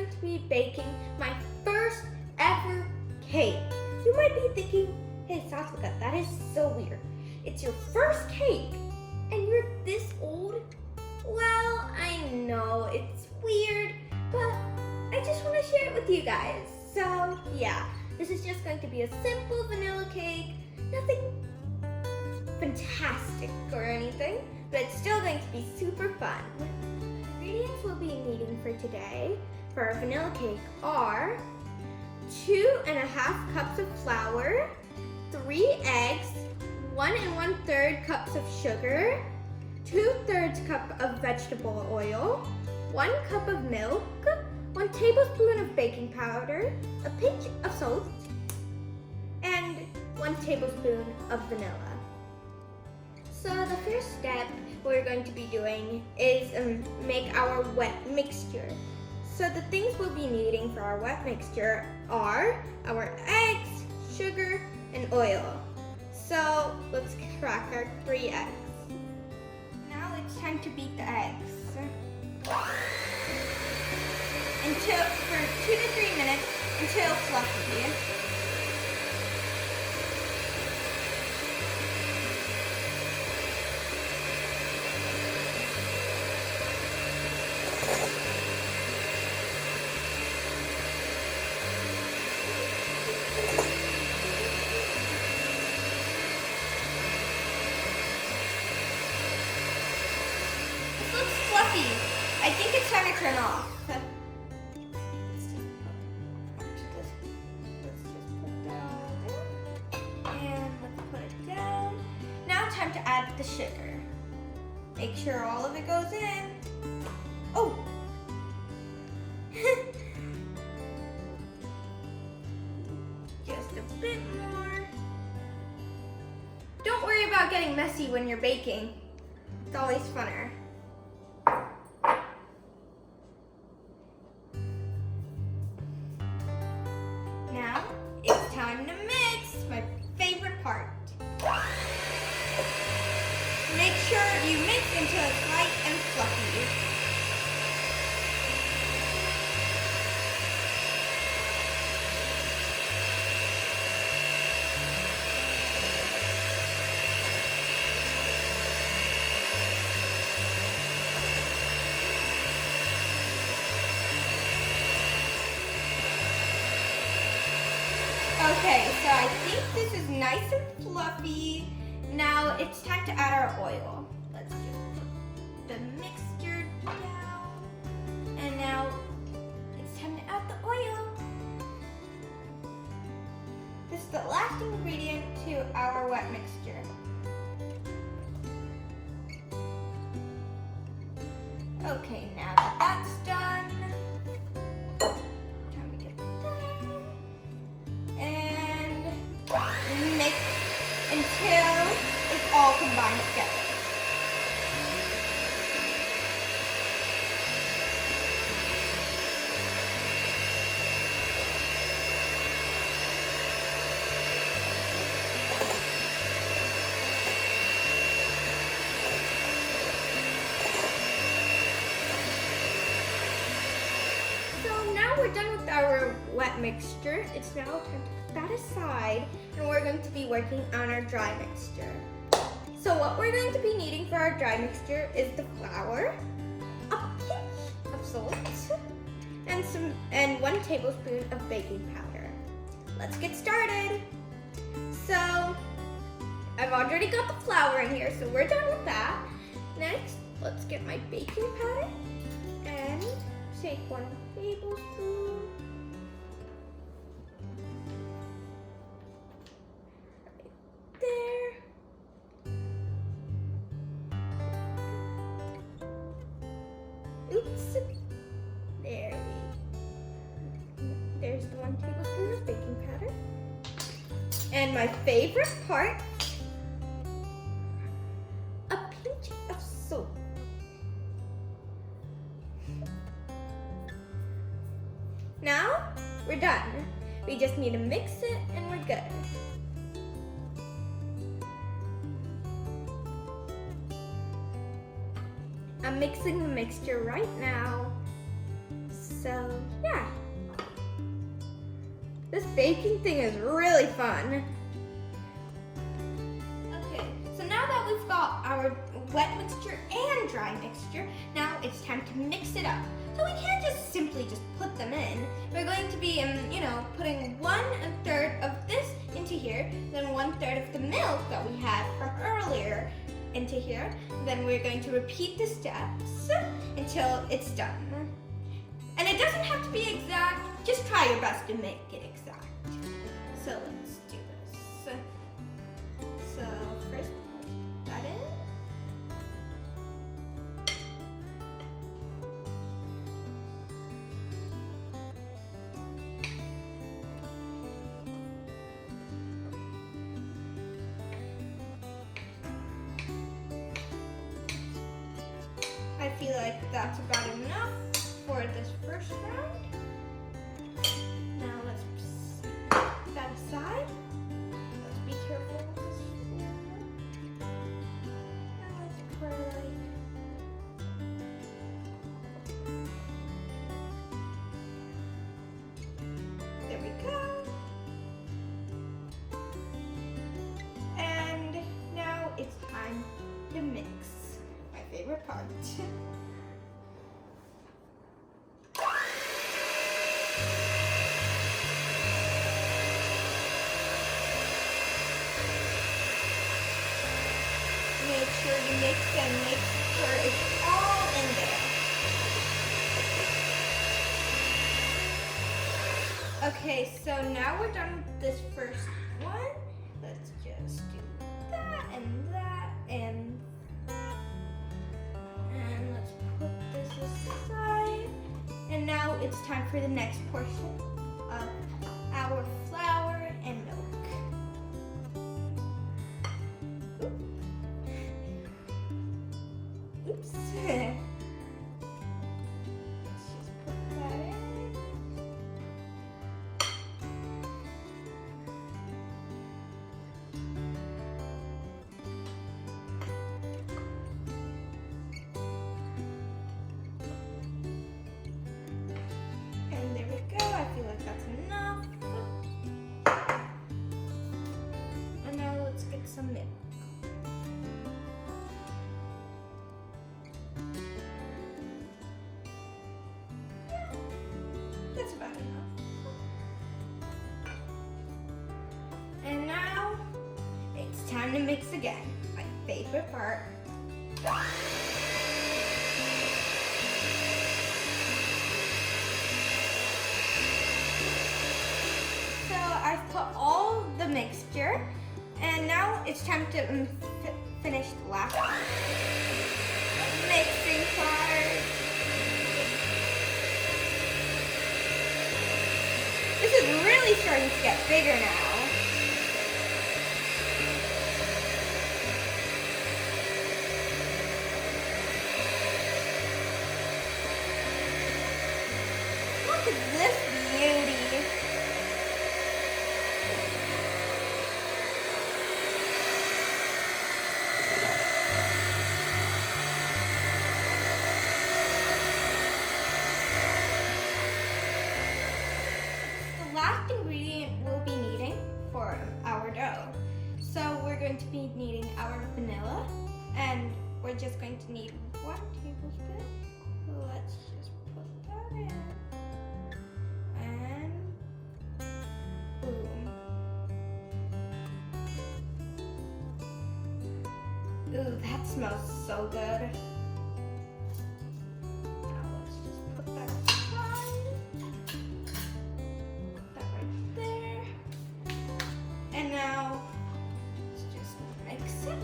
going to be baking my first ever cake. You might be thinking, hey Sasvika, that is so weird. It's your first cake and you're this old? Well, I know it's weird, but I just want to share it with you guys. So yeah, this is just going to be a simple vanilla cake, nothing fantastic or anything, but it's still going to be super fun. The ingredients we'll be needing for today for our vanilla cake are 2.5 cups of flour, 3 eggs, 1 1/3 cups of sugar, 2/3 cup of vegetable oil, 1 cup of milk, 1 tablespoon of baking powder, a pinch of salt, and 1 tablespoon of vanilla. So the first step we're going to be doing is make our wet mixture. So the things we'll be needing for our wet mixture are our eggs, sugar, and oil. So let's crack our 3 eggs. Now it's time to beat the eggs. For 2 to 3 minutes until fluffy. This looks fluffy. I think it's time to turn off. Time to add the sugar. Make sure all of it goes in. Oh! Just a bit more. Don't worry about getting messy when you're baking. It's always funner. Now, it's time to mix, my favorite part. Make sure you mix until it's light and fluffy. Okay, so I think this is nice and fluffy. Now it's time to add our oil. Let's just put the mixture down. And now it's time to add the oil. This is the last ingredient to our wet mixture. Okay, now that that's done, time to get that. And mix until it's all combined together. So now we're done with our wet mixture. It's now time to put that aside, and we're going to be working on our dry mixture. So what we're going to be needing for our dry mixture is the flour, a pinch of salt, and 1 tablespoon of baking powder. Let's get started. So I've already got the flour in here, so we're done with that. Next, let's get my baking powder and take 1 tablespoon. Right there. Oops. There's the 1 tablespoon of baking powder. And my favorite part, a pinch of salt. Now, we're done. We just need to mix it and we're good. I'm mixing the mixture right now. So, yeah. This baking thing is really fun. Okay, so now that we've got our wet mixture and dry mixture, now it's time to mix it up. So we can't just simply put them in. We're going to be, putting 1/3 of this into here, then 1/3 of the milk that we had from earlier into here. Then we're going to repeat the steps until it's done. And it doesn't have to be exact, just try your best to make it exact. So let's do this. So first, put that in. I feel like that's about enough for this first round. Now let's put that aside. Let's be careful with this flour. Now let's pour there we go. And now it's time to mix. My favorite part. Make sure you mix and make sure it's all in there. Okay, so now we're done with this first one. Let's just do that and that and that. And let's put this aside. And now it's time for the next portion of our flour and milk. Oops. Let's just put that in. And there we go. I feel like that's enough. And now let's get some milk. That's about enough. And now it's time to mix again. My favorite part. So I've put all the mixture, and now it's time to finish the last part. The mixing part. This is really starting to get bigger now. Look at this beauty. Last ingredient we'll be needing for our dough. So we're going to be needing our vanilla, and we're just going to need 1 tablespoon. Let's just put that in. And boom. Ooh, that smells so good. Now let's just put that aside. And now, let's just mix it.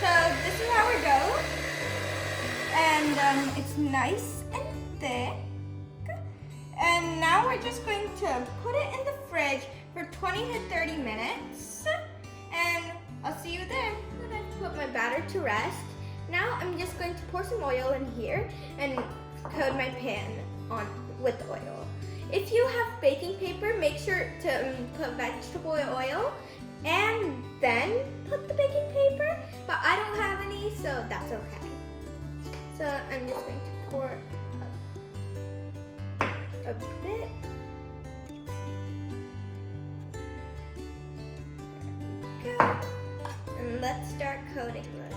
So this is our dough. And it's nice and thick. And now we're just going to put it in the fridge for 20 to 30 minutes, and I'll see you then. I've put my batter to rest. Now I'm just going to pour some oil in here and coat my pan on with oil. If you have baking paper, make sure to put vegetable oil and then put the baking paper, but I don't have any, so that's okay. So I'm just going to pour a bit. There we go. And let's start coating this.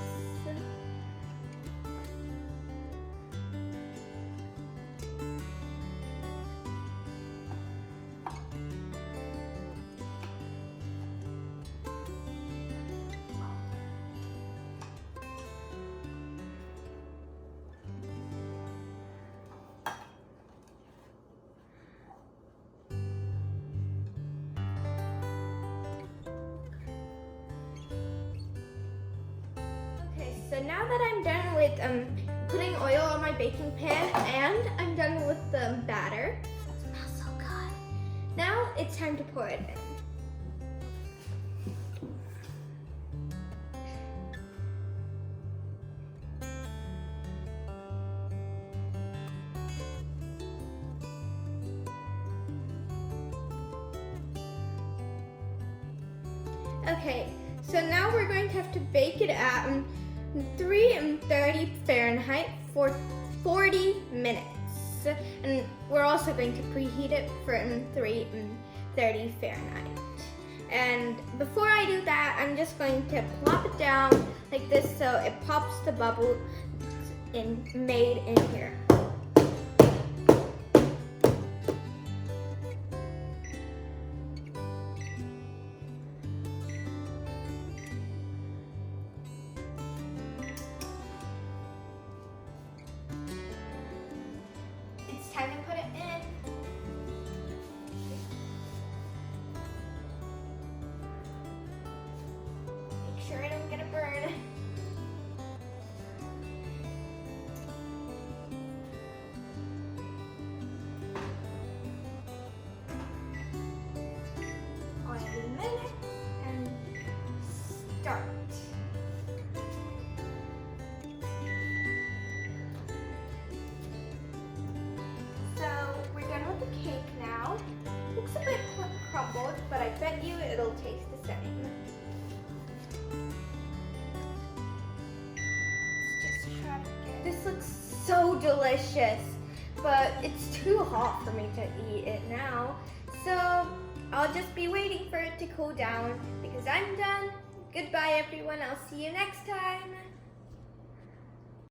So now that I'm done with putting oil on my baking pan and I'm done with the batter, it smells so good. Now it's time to pour it in. Okay, so now we're going to have to bake it at 330 Fahrenheit for 40 minutes. And we're also going to preheat it for 330 Fahrenheit. And before I do that, I'm just going to plop it down like this so it pops the bubble made in here. Time to put it in. Make sure I don't get a burn. Wait a minute and start. Looks a bit crumbled, but I bet you it'll taste the same. Let's just try to get this. Looks so delicious, but it's too hot for me to eat it now. So I'll just be waiting for it to cool down because I'm done. Goodbye everyone, I'll see you next time.